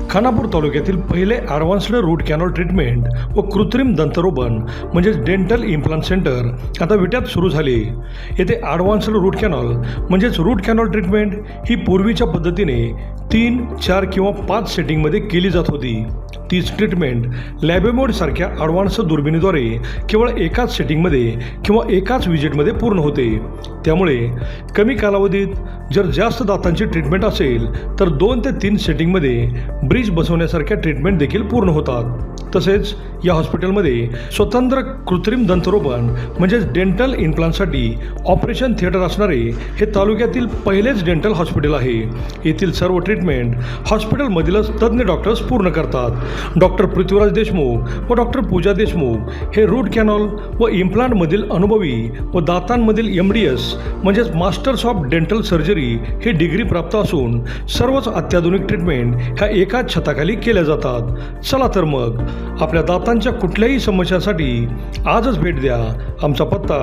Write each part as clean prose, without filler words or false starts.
खानापूर तालुक्यातील पहिले advanced route canal treatment व कृत्रिम दंतरोपण म्हणजेच डेंटल इम्प्लांट सेंटर आता विट्यात सुरू झाले. येथे ॲडव्हान्स्ड रूट कॅनॉल म्हणजेच रूट कॅनॉल ट्रीटमेंट ही पूर्वीच्या पद्धतीने 3, 4 किंवा 5 सेटिंगमध्ये केली जात होती. तीच ट्रीटमेंट लॅबेमोडसारख्या ॲडव्हान्स दुर्बिणीद्वारे केवळ एकाच सेटिंगमध्ये किंवा एकाच विजिटमध्ये पूर्ण होते. त्यामुळे कमी कालावधीत जर जास्त दातांची ट्रीटमेंट असेल तर 2 ते 3 सेटिंगमध्ये ब्रिज बसवण्यासारख्या ट्रीटमेंट देखील पूर्ण होतात. तसेच या हॉस्पिटलमध्ये स्वतंत्र कृत्रिम दंतरोपण म्हणजेच डेंटल इम्प्लांटसाठी ऑपरेशन थिएटर असणारे हे तालुक्यातील पहिलेच डेंटल हॉस्पिटल आहे. येथील सर्व ट्रीटमेंट हॉस्पिटलमधीलच तज्ज्ञ डॉक्टर्स पूर्ण करतात. डॉक्टर पृथ्वीराज देशमुख व डॉक्टर पूजा देशमुख हे रूट कॅनॉल व इम्प्लांटमधील अनुभवी व दातांमधील MDS म्हणजेच मास्टर्स ऑफ डेंटल सर्जरी हे डिग्री प्राप्त असून सर्वच अत्याधुनिक ट्रीटमेंट ह्या एकाच छताखाली केल्या जातात. चला तर मग आपल्या दातांच्या कुठल्याही समस्यांसाठी आजच भेट द्या. आमचा पत्ता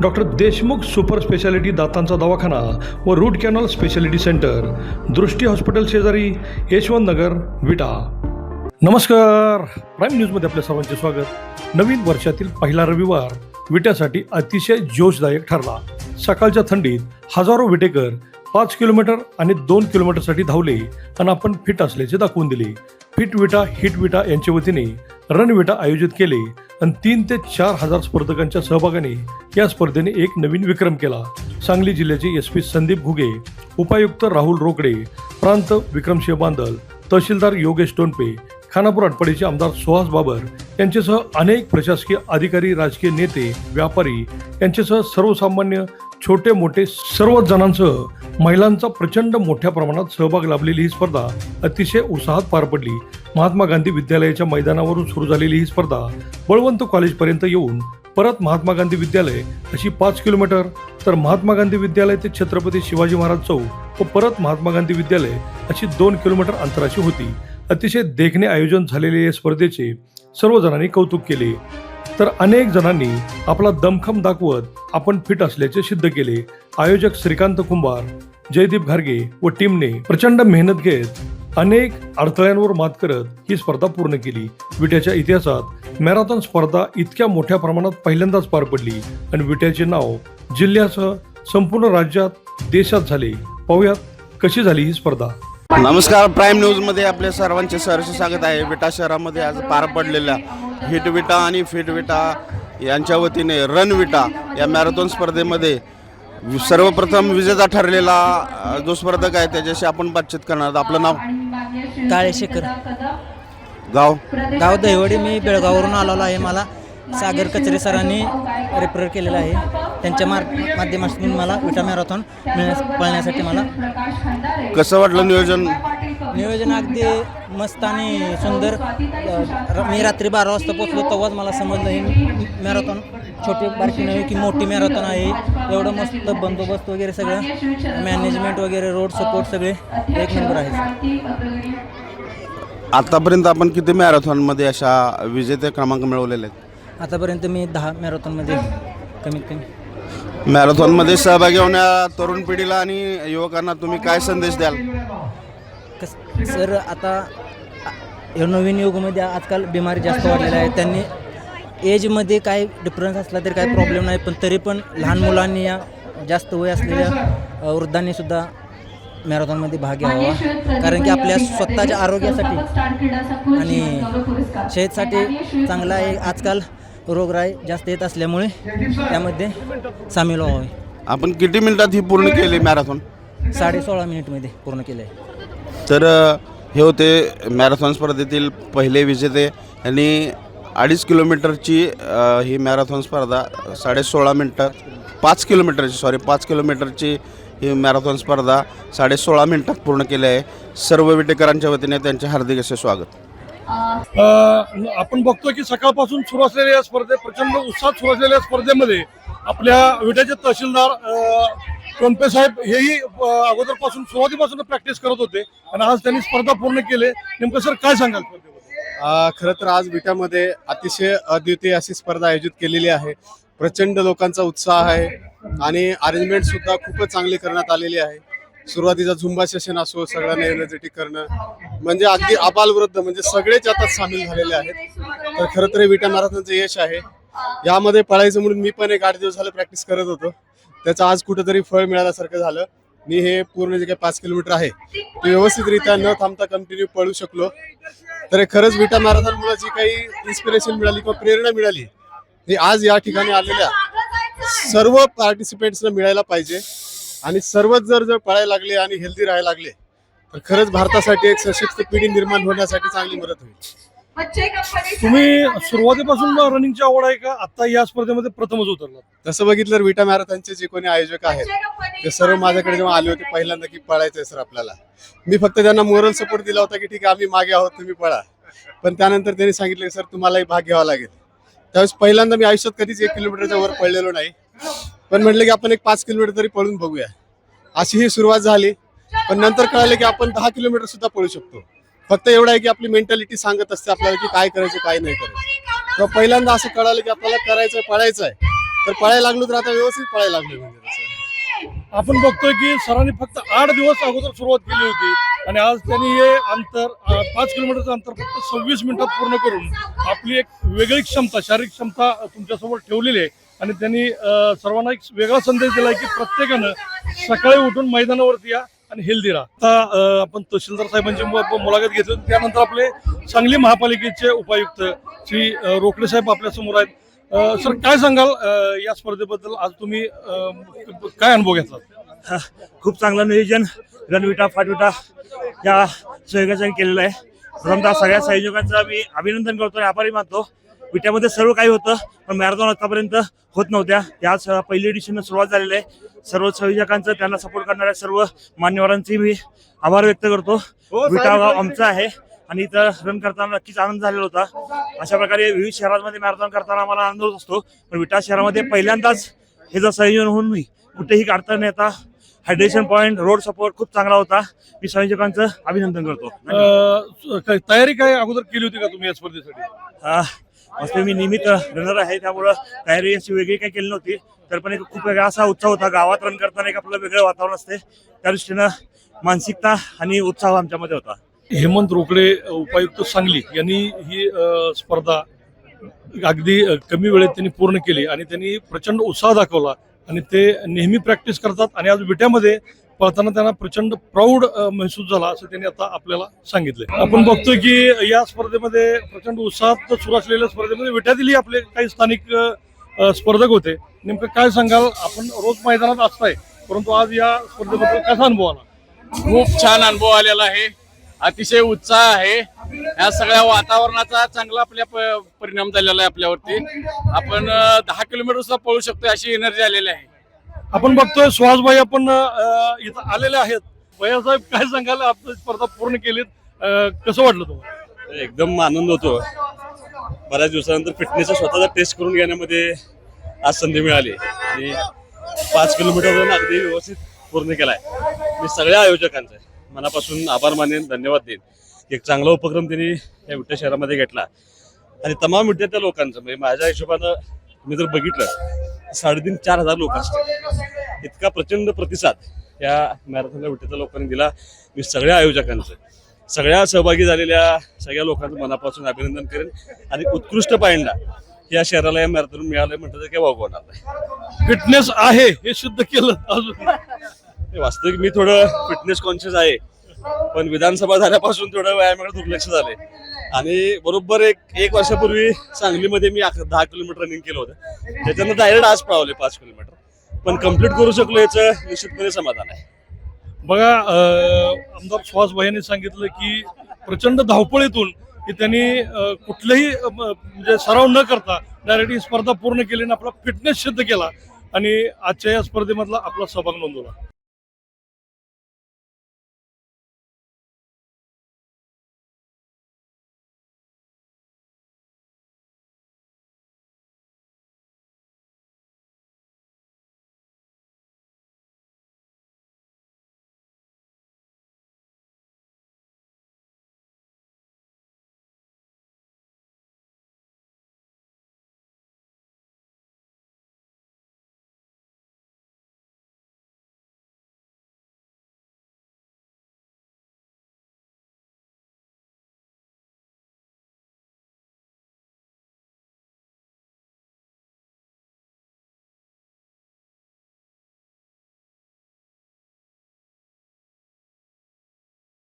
डॉक्टर देशमुख सुपर स्पेशालिटी दातांचा दवाखाना व रूट कॅनॉल स्पेशालिटी सेंटर, दृष्टी हॉस्पिटल शेजारी, यशवंत नगर, विटा. नमस्कार, प्राईम न्यूजमध्ये आपल्या सर्वांचे स्वागत. नवीन वर्षातील पहिला रविवार विट्यासाठी अतिशय जोशदायक ठरला. सकाळच्या थंडीत हजारो विटेकर 5 किलोमीटर आणि 2 किलोमीटरसाठी धावले आणि आपण फिट असल्याचे दाखवून दिले. फिट विटा हिट विटा यांच्या वतीने रन विटा आयोजित केले आणि 3 ते 4 हजार स्पर्धकांच्या सहभागाने या स्पर्धेने एक नवीन विक्रम केला. सांगली जिल्ह्याचे SP संदीप घुगे, उपायुक्त राहुल रोकडे, प्रांत विक्रमसिंह बांदल, तहसीलदार योगेश टोनपे, खानापूर आटपाडीचे आमदार सुहास बाबर यांच्यासह अनेक प्रशासकीय अधिकारी, राजकीय नेते, व्यापारी यांच्यासह सर्वसामान्य छोटे मोठे सर्वच जणांसह महिलांचा प्रचंड मोठ्या प्रमाणात सहभाग लाभलेली ही स्पर्धा अतिशय उत्साहात पार पडली. महात्मा गांधी विद्यालयाच्या मैदानावरून सुरू झालेली ही स्पर्धा बळवंत कॉलेजपर्यंत येऊन परत महात्मा गांधी विद्यालय अशी 5 किलोमीटर, तर महात्मा गांधी विद्यालय ते छत्रपती शिवाजी महाराज चौक व परत महात्मा गांधी विद्यालय अशी 2 किलोमीटर अंतराची होती. अतिशय देखणे आयोजन झालेले या स्पर्धेचे सर्वजणांनी कौतुक केले. तर अनेक जणांनी आपला दमखम दाखवत आपण फिट असल्याचे सिद्ध केले. आयोजक श्रीकांत कुंभार, जयदीप घारगे व टीमने प्रचंड मेहनत घेत अनेक अडथळ्यांवर मात करत ही स्पर्धा पूर्ण केली. विट्याच्या इतिहासात मॅरेथॉन स्पर्धा इतक्या मोठ्या प्रमाणात पहिल्यांदाच पार पडली आणि विट्याचे नाव जिल्ह्यासह संपूर्ण राज्यात, देशात झाले. पाहूयात कशी झाली ही स्पर्धा. नमस्कार, प्राईम न्यूजमध्ये आपल्या सर्वांचे सहर्ष स्वागत आहे. विटा शहरामध्ये आज पार पडलेल्या हिट विटा आणि फिट विटा यांच्या वतीने रन विटा या मॅरेथॉन स्पर्धेमध्ये सर्वप्रथम विजेता ठरलेला जो स्पर्धक आहे त्याच्याशी आपण बातचीत करणार आहोत. आपलं नाव? काळेशेखर, गाव दहिवडी. मी बेळगाववरून आलेलो आहे. मला सागर कचरे सरांनी रेफर केलेलं आहे. त्यांच्या माध्यमातून मला विटा मॅरेथॉन पळण्यासाठी मला कसं वाटलं नियोजन अगदी मस्त आणि सुंदर. मी रात्री 12 वाजता पोचलो तेव्हाच मला समजलं ही मॅरेथॉन छोटी बारकी नव्हे की मोठी मॅरेथॉन आहे. एवढं मस्त बंदोबस्त वगैरे सगळं, मॅनेजमेंट वगैरे, रोड सपोर्ट सगळे एक नंबर आहे. आतापर्यंत आपण किती मॅरेथॉनमध्ये अशा विजेते क्रमांक मिळवलेले आहेत? आतापर्यंत मी 10 मॅरेथॉनमध्ये कमीत कमी. मॅरेथॉनमध्ये सहभागी होणाऱ्या तरुण पिढीला आणि युवकांना तुम्ही काय संदेश द्याल? सर, आता या नवीन युगामध्ये आजकाल बिमारी जास्त वाढलेल्या आहेत. त्यांनी एजमध्ये काय डिफरन्स असला तरी काय प्रॉब्लेम नाही, पण तरी पण लहान मुलांनी या जास्त वय असलेल्या वृद्धांनी सुद्धा मॅरेथॉनमध्ये भाग घ्यावा. कारण की आपल्या स्वतःच्या आरोग्यासाठी आणि सेहतसाठी चांगला आहे. आजकाल रोगराई जास्त येत असल्यामुळे त्यामध्ये सामील व्हावे. आपण किती मिनिटात ही पूर्ण केली मॅरेथॉन? 16.5 मिनिटमध्ये पूर्ण केलं आहे. तर हे होते मॅरेथॉन स्पर्धेतील पहिले विजेते. यांनी 2.5 किलोमीटरची ही मॅरेथॉन स्पर्धा 16.5 मिनिटात 5 किलोमीटरची ही मॅरेथॉन स्पर्धा 16.5 मिनिटात पूर्ण केली आहे. सर्व विटेकरांच्या वतीने त्यांचे हार्दिक असे स्वागत. आपण बघतो की सकाळपासून सुरू असलेल्या प्रचंड उत्साहात सुरू असलेल्या स्पर्धेमध्ये आपल्या विट्याचे तहसीलदार टोनपे साहेब हेही अगोदरपासून सुरुवातीपासून प्रॅक्टिस करत होते आणि आज त्यांनी स्पर्धा पूर्ण केले. नेमकं सर काय सांगाल? खरं तर आज विट्यामध्ये अतिशय अद्वितीय अशी स्पर्धा आयोजित केलेली आहे. प्रचंड लोकांचा उत्साह आहे आणि अरेंजमेंट सुद्धा खूपच चांगली करण्यात आलेली आहे. सुरुवातीचा झुंबा सेशन असो, सगळ्यांना एनर्जेटिक करणं, म्हणजे अगदी आबालवृद्ध म्हणजे सगळेच यात सामील झालेले आहेत. तर खरं तर हे विटा मॅरेथॉनचं यश आहे. यामध्ये पळायचं म्हणून मी पण एक 8 दिवस झालं प्रॅक्टिस करत होतो. त्याचं आज कुठेतरी फळ मिळाल्यासारखं झालं. मी हे पूर्ण जे काही 5 किलोमीटर आहे ते व्यवस्थितरित्या न थांबता कंटिन्यू पळू शकलो. तर हे खरंच विटा मॅरेथॉनमुळे जी काही इन्स्पिरेशन मिळाली किंवा प्रेरणा मिळाली ही आज या ठिकाणी आलेल्या सर्व पार्टिसिपेंट्सना मिळायला पाहिजे. आणि सर्वच जर पळायला लागले आणि हेल्दी राहायला लागले तर खरंच भारतासाठी एक सशक्त पिढी निर्माण होण्यासाठी चांगली मदत होईल. तुम्ही सुरुवातीपासून रनिंगची आवड आहे का आता या स्पर्धेमध्ये प्रथमच उतरला? तसं बघितलं तर विटा मॅरेथॉनचे जे कोणी आयोजक आहेत ते सर्व माझ्याकडे जेव्हा आले होते पहिल्यांदा की पळायचंय सर आपल्याला, मी फक्त त्यांना मोरल सपोर्ट दिला होता की ठीक आहे आम्ही मागे आहोत, तुम्ही पळा. पण त्यानंतर त्यांनी सांगितले सर तुम्हालाही भाग घ्यावा लागेल. त्यावेळेस पहिल्यांदा मी आयुष्यात कधीच 1 किलोमीटरच्या वर पळलेलो नाही, पण म्हटलं की आपण एक 5 किलोमीटर तरी पळून बघूया. अशी ही सुरुवात झाली. पण नंतर कळालं की आपण 10 किलोमीटर सुद्धा पळू शकतो. फक्त एवढं आहे की आपली मेंटॅलिटी सांगत असते आपल्याला की काय करायचं काय नाही करायचं. तेव्हा पहिल्यांदा असं कळालं की आपल्याला करायचं पळायचं आहे. तर पळायला लागलो तर आता व्यवस्थित पळायला लागलो. म्हणजे तसं आपण बघतोय की सरांनी फक्त 8 दिवस अगोदर सुरुवात केली होती आणि आज त्यांनी हे अंतर 5 किलोमीटरचं अंतर फक्त 26 मिनिटात पूर्ण करून आपली एक वेगळी क्षमता, शारीरिक क्षमता तुमच्यासोबत ठेवलेली आहे. आणि त्यांनी सर्वांना एक वेगळा संदेश दिलाय की प्रत्येकानं सकाळी उठून मैदानावरती या आणि हेल्दी राहा. आता आपण तहसीलदार साहेबांची मुलाखत घेतली होती, त्यानंतर आपले सांगली महापालिकेचे उपायुक्त श्री रोकडे साहेब आपल्या समोर आहेत. सर काय सांगाल या स्पर्धेबद्दल? आज तुम्ही काय अनुभव घेतला? खूप चांगलं नियोजन रणविटा फाटविटा या सहयोगाने केलेलं आहे. प्रथमतः सगळ्या संयोजकांचं मी अभिनंदन करतो आणि आभारी मानतो. विट्यामध्ये सर्व काही होतं पण मॅरेथॉन आतापर्यंत होत नव्हत्या. याच पहिली एडिशननं सुरुवात झालेली आहे. सर्व संयोजकांचं, त्यांना सपोर्ट करणाऱ्या सर्व मान्यवरांचे मी आभार व्यक्त करतो. विटा गाव आमचं आहे आणि इथं रन करताना नक्कीच आनंद झालेला होता. अशा प्रकारे विविध शहरांमध्ये मॅरेथॉन करताना आम्हाला आनंद होत असतो, पण विटा शहरामध्ये पहिल्यांदाच हे जर संयोजन होऊन मी कुठेही काढता न येता हायड्रेशन पॉईंट, रोड सपोर्ट खूप चांगला होता. मी संयोजकांचं अभिनंदन करतो. तयारी काय अगोदर केली होती का तुम्ही या स्पर्धेसाठी? मस्त मी नियमित रनर आहे, त्यामुळं तयारी अशी वेगळी काही केली नव्हती. तर पण एक खूप वेगळा असा उत्साह होता. गावात रन करताना एक आपलं वेगळं वातावरण असते, त्या दृष्टीनं मानसिकता आणि उत्साह आमच्यामध्ये होता. हेमंत रोकडे उपायुक्त सांगली यांनी ही स्पर्धा अगदी कमी वेळेत त्यांनी पूर्ण केली आणि त्यांनी प्रचंड उत्साह दाखवला आणि ते नेहमी प्रॅक्टिस करतात आणि आज विट्यामध्ये पळताना त्यांना प्रचंड प्राऊड महसूस झाला असं त्यांनी आता आपल्याला सांगितलंय. आपण बघतोय की या स्पर्धेमध्ये प्रचंड उत्साहात सुरू असलेल्या स्पर्धेमध्ये विट्यातीलही आपले काही स्थानिक स्पर्धक होते. नेमकं काय सांगाल? आपण रोज मैदानात असताय, परंतु आज या स्पर्धेबद्दल कसा अनुभव आला? खूप छान अनुभव आलेला आहे. अतिशय उत्साह आहे. या सगळ्या वातावरणाचा चांगला आपल्या परिणाम झालेला आहे आपल्यावरती. आपण 10 किलोमीटर सुद्धा पळू शकतो अशी एनर्जी आलेली आहे. आपण बघतोय सुहासभाई आपण इथं आलेले आहेत. भैयासाहेब काय सांगाल? आपण स्पर्धा पूर्ण केलीत, कसं वाटलं तुम्हाला? एकदम आनंद होतो. बऱ्याच दिवसानंतर फिटनेसचा स्वतःचा टेस्ट करून घेण्यामध्ये आज संधी मिळाली आणि 5 किलोमीटर अगदी व्यवस्थित पूर्ण केलाय. मी सगळ्या आयोजकांचे मनापासून आभार मानेन, धन्यवाद देईन. एक चांगला उपक्रम त्यांनी या विट्या शहरामध्ये घेतला आणि तमाम विट्यातल्या लोकांचं म्हणजे माझ्या हिशोबानं मी जर बघितलं 3,500-4 हजार लोक असतात. इतका प्रचंड प्रतिसाद या मॅरेथॉनला विट्याच्या लोकांनी दिला. मी सगळ्या आयोजकांचं, सगळ्या सहभागी झालेल्या सगळ्या लोकांचं मनापासून अभिनंदन करेन आणि उत्कृष्ट पायंडा या शहराला या मॅरेथॉन मिळालं म्हणतात काही वागवणार नाही. फिटनेस आहे हे सिद्ध केलं अजून. वास्तविक मी थोडं फिटनेस कॉन्शियस आहे, पण विधानसभा झाल्यापासून थोडं व्यायामाकडे दुर्लक्ष झाले आणि बरोबर एक वर्षापूर्वी सांगलीमध्ये मी 10 किलोमीटर रनिंग केलं होतं. त्याच्यानं डायरेक्ट आज पळवले 5 किलोमीटर, पण कम्प्लीट करू शकलो याचं निश्चितपणे समाधान आहे. बघा आमदार सुहासभाई यांनी सांगितलं की प्रचंड धावपळीतून की त्यांनी कुठलंही म्हणजे सराव न करता डायरेक्ट ही स्पर्धा पूर्ण केली आणि आपला फिटनेस सिद्ध केला आणि आजच्या या स्पर्धेमधला आपला सहभाग नोंदवला.